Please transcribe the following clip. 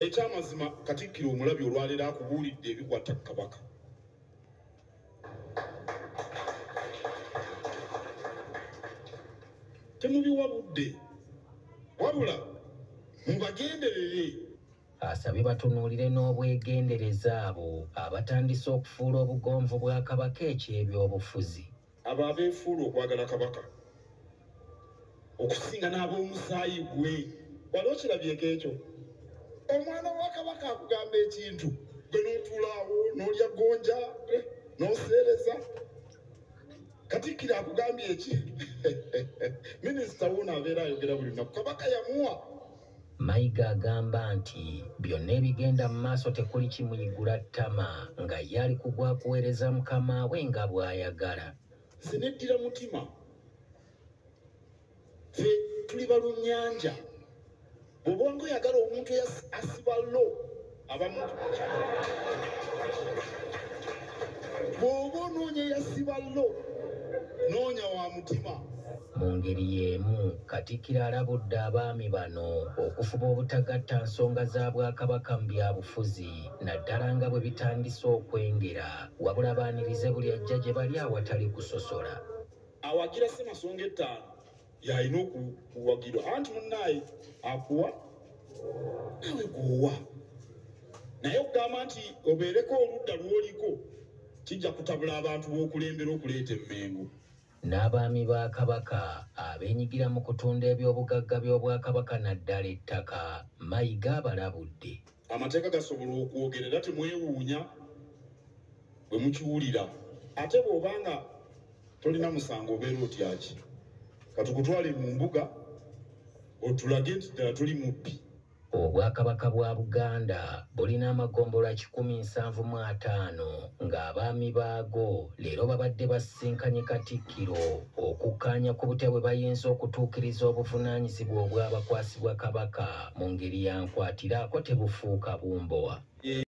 Ekyamazima Katikkiro omulabi olwaleero akubuulidde ebikwata Kabaka. Temubiwabudde wabula mubagenderere. Asabye batunuulire n'obwegendereza abo abatandise okufuula obugonvu bwa Kabaka eky'ebyobufuzi. Abo abeefuula okwagala Kabaka okusinga n'ab'omusaayi gwe. Wali okirabyeko ekyo? Omwana wa Kabaka akugamba ekintu gwe n'otuulaawo n'olya gonja n'oseereza. Katikkiro akugambye ekintu minisita wuuno abeera ayogera buli lunaku Kabaka yamuwa. Mayiga agamba nti byonna ebigenda mu maaso tekuli kimuyigula ttama nga ye ali kugwa kuweereza mukama we nga bw'ayagala. Sineddira mutima ffe tuli balunnyanja. Bw'obanga oyagala omuntu asiba lo abamu bw'oba onoonya eyasiba lo noonya wa mutima. Mu ngeri y'emu Katikkiro alabudde abaami bano okufuba obutagatta nsonga za Bwakabaka mu byabufuzi naddala nga bwe bitandise okwengera, wabula baanirize buli ajja gye bali awatali kusosola. Awagira Ssemasonga ettaano y'alina okuwagirwa. Anti munnaaye akuwa nawe gw'owa. Naye okugamba nti obeereko oludda lw'oliko kijja kutabula abantu b'okulembera okuleeta emmengo. N'abaami ba Kabaka abeenyigira mu kutunda eby'obugagga by'Obwakabaka naddala ettaka, Mayiga abalabudde. Amateeka gasobola okwogerera temwewuunya bwe mukiwulira. Ate bw'obanga tolina musango obeera otyaki? Katukutwale mu mbuga otulage nti ddala tuli mubbi. Obwakabaka bwa Buganda bulina amagombolola 175 ng'abaami baago leero babadde basisinkanye Katikkiro okukkaanya ku butya bwe bayinza okutuukiriza obuvunaanyizibwa obwabakwasibwa Kabaka mu ngeri ya nkwatiraako tebufuuka bumbowa.